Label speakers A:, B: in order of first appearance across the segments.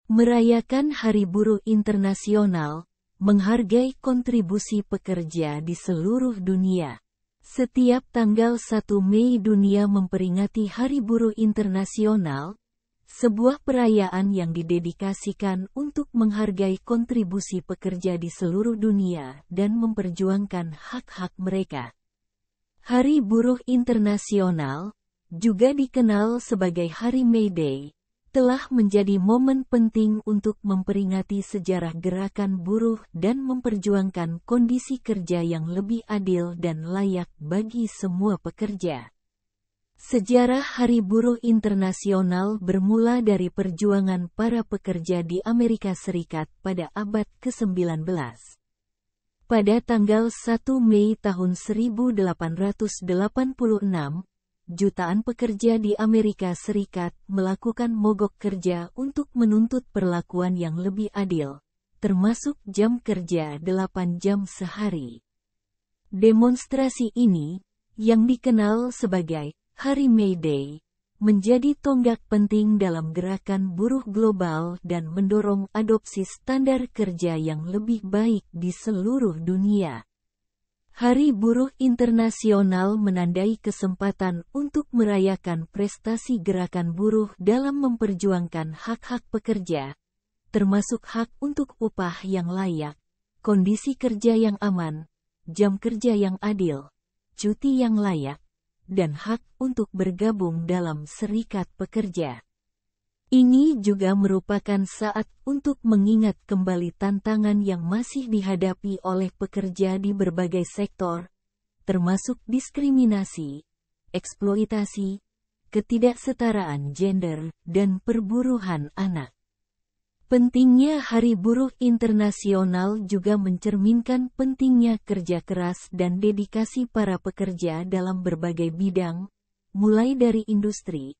A: Merayakan Hari Buruh Internasional, menghargai kontribusi pekerja di seluruh dunia. Setiap tanggal 1 Mei dunia memperingati Hari Buruh Internasional, sebuah perayaan yang didedikasikan untuk menghargai kontribusi pekerja di seluruh dunia dan memperjuangkan hak-hak mereka. Hari Buruh Internasional, juga dikenal sebagai Hari May Day, telah menjadi momen penting untuk memperingati sejarah gerakan buruh dan memperjuangkan kondisi kerja yang lebih adil dan layak bagi semua pekerja. Sejarah Hari Buruh Internasional bermula dari perjuangan para pekerja di Amerika Serikat pada abad ke-19. Pada tanggal 1 Mei tahun 1886, jutaan pekerja di Amerika Serikat melakukan mogok kerja untuk menuntut perlakuan yang lebih adil, termasuk jam kerja 8 jam sehari. Demonstrasi ini, yang dikenal sebagai Hari May Day, menjadi tonggak penting dalam gerakan buruh global dan mendorong adopsi standar kerja yang lebih baik di seluruh dunia. Hari Buruh Internasional menandai kesempatan untuk merayakan prestasi gerakan buruh dalam memperjuangkan hak-hak pekerja, termasuk hak untuk upah yang layak, kondisi kerja yang aman, jam kerja yang adil, cuti yang layak, dan hak untuk bergabung dalam serikat pekerja. Ini juga merupakan saat untuk mengingat kembali tantangan yang masih dihadapi oleh pekerja di berbagai sektor, termasuk diskriminasi, eksploitasi, ketidaksetaraan gender, dan perburuhan anak. Pentingnya Hari Buruh Internasional juga mencerminkan pentingnya kerja keras dan dedikasi para pekerja dalam berbagai bidang, mulai dari industri,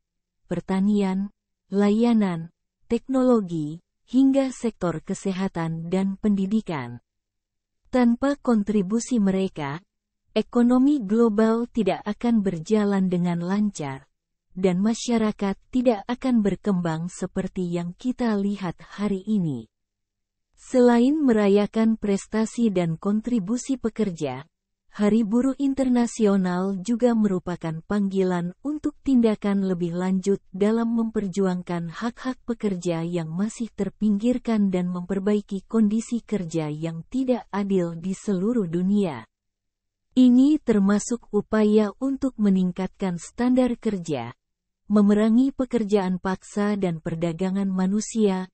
A: pertanian, layanan, teknologi, hingga sektor kesehatan dan pendidikan. Tanpa kontribusi mereka, ekonomi global tidak akan berjalan dengan lancar, dan masyarakat tidak akan berkembang seperti yang kita lihat hari ini. Selain merayakan prestasi dan kontribusi pekerja, Hari Buruh Internasional juga merupakan panggilan untuk tindakan lebih lanjut dalam memperjuangkan hak-hak pekerja yang masih terpinggirkan dan memperbaiki kondisi kerja yang tidak adil di seluruh dunia. Ini termasuk upaya untuk meningkatkan standar kerja, memerangi pekerjaan paksa dan perdagangan manusia,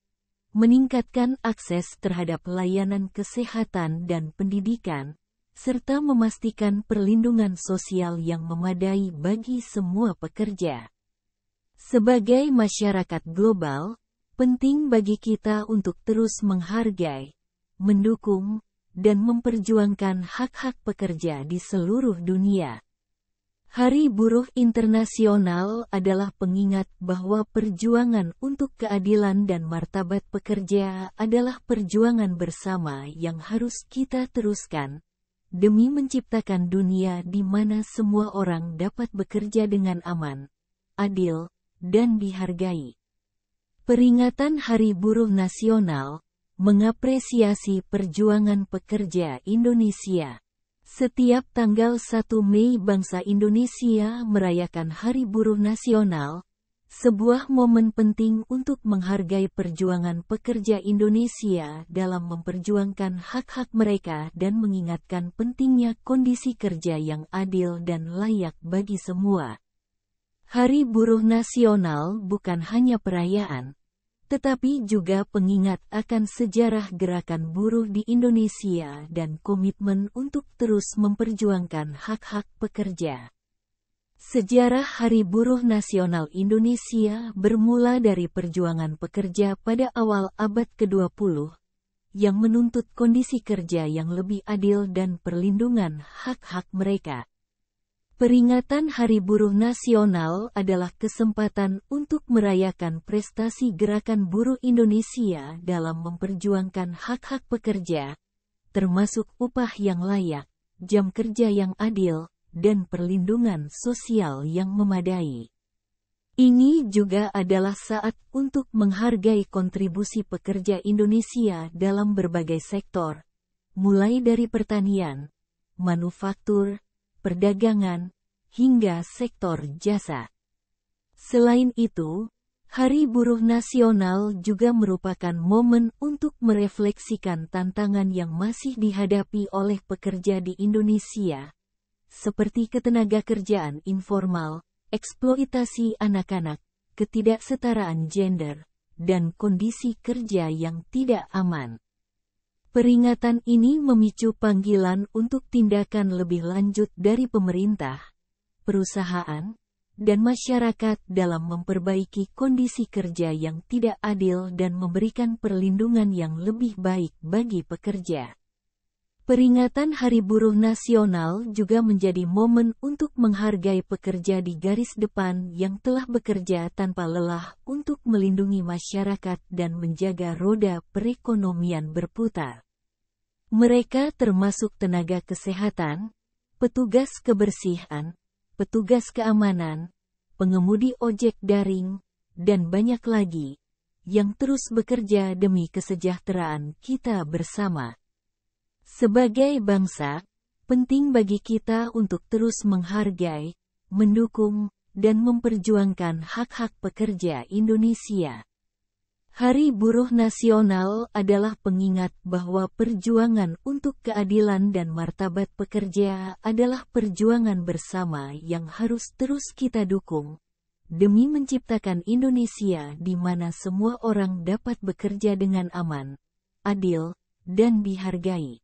A: meningkatkan akses terhadap layanan kesehatan dan pendidikan, serta memastikan perlindungan sosial yang memadai bagi semua pekerja. Sebagai masyarakat global, penting bagi kita untuk terus menghargai, mendukung, dan memperjuangkan hak-hak pekerja di seluruh dunia. Hari Buruh Internasional adalah pengingat bahwa perjuangan untuk keadilan dan martabat pekerja adalah perjuangan bersama yang harus kita teruskan, demi menciptakan dunia di mana semua orang dapat bekerja dengan aman, adil, dan dihargai. Peringatan Hari Buruh Nasional mengapresiasi perjuangan pekerja Indonesia. Setiap tanggal 1 Mei bangsa Indonesia merayakan Hari Buruh Nasional, sebuah momen penting untuk menghargai perjuangan pekerja Indonesia dalam memperjuangkan hak-hak mereka dan mengingatkan pentingnya kondisi kerja yang adil dan layak bagi semua. Hari Buruh Nasional bukan hanya perayaan, tetapi juga pengingat akan sejarah gerakan buruh di Indonesia dan komitmen untuk terus memperjuangkan hak-hak pekerja. Sejarah Hari Buruh Nasional Indonesia bermula dari perjuangan pekerja pada awal abad ke-20, yang menuntut kondisi kerja yang lebih adil dan perlindungan hak-hak mereka. Peringatan Hari Buruh Nasional adalah kesempatan untuk merayakan prestasi gerakan buruh Indonesia dalam memperjuangkan hak-hak pekerja, termasuk upah yang layak, jam kerja yang adil, dan perlindungan sosial yang memadai. Ini juga adalah saat untuk menghargai kontribusi pekerja Indonesia dalam berbagai sektor, mulai dari pertanian, manufaktur, perdagangan, hingga sektor jasa. Selain itu, Hari Buruh Nasional juga merupakan momen untuk merefleksikan tantangan yang masih dihadapi oleh pekerja di Indonesia, seperti ketenagakerjaan informal, eksploitasi anak-anak, ketidaksetaraan gender, dan kondisi kerja yang tidak aman. Peringatan ini memicu panggilan untuk tindakan lebih lanjut dari pemerintah, perusahaan, dan masyarakat dalam memperbaiki kondisi kerja yang tidak adil dan memberikan perlindungan yang lebih baik bagi pekerja. Peringatan Hari Buruh Nasional juga menjadi momen untuk menghargai pekerja di garis depan yang telah bekerja tanpa lelah untuk melindungi masyarakat dan menjaga roda perekonomian berputar. Mereka termasuk tenaga kesehatan, petugas kebersihan, petugas keamanan, pengemudi ojek daring, dan banyak lagi, yang terus bekerja demi kesejahteraan kita bersama. Sebagai bangsa, penting bagi kita untuk terus menghargai, mendukung, dan memperjuangkan hak-hak pekerja Indonesia. Hari Buruh Nasional adalah pengingat bahwa perjuangan untuk keadilan dan martabat pekerja adalah perjuangan bersama yang harus terus kita dukung, demi menciptakan Indonesia di mana semua orang dapat bekerja dengan aman, adil, dan dihargai.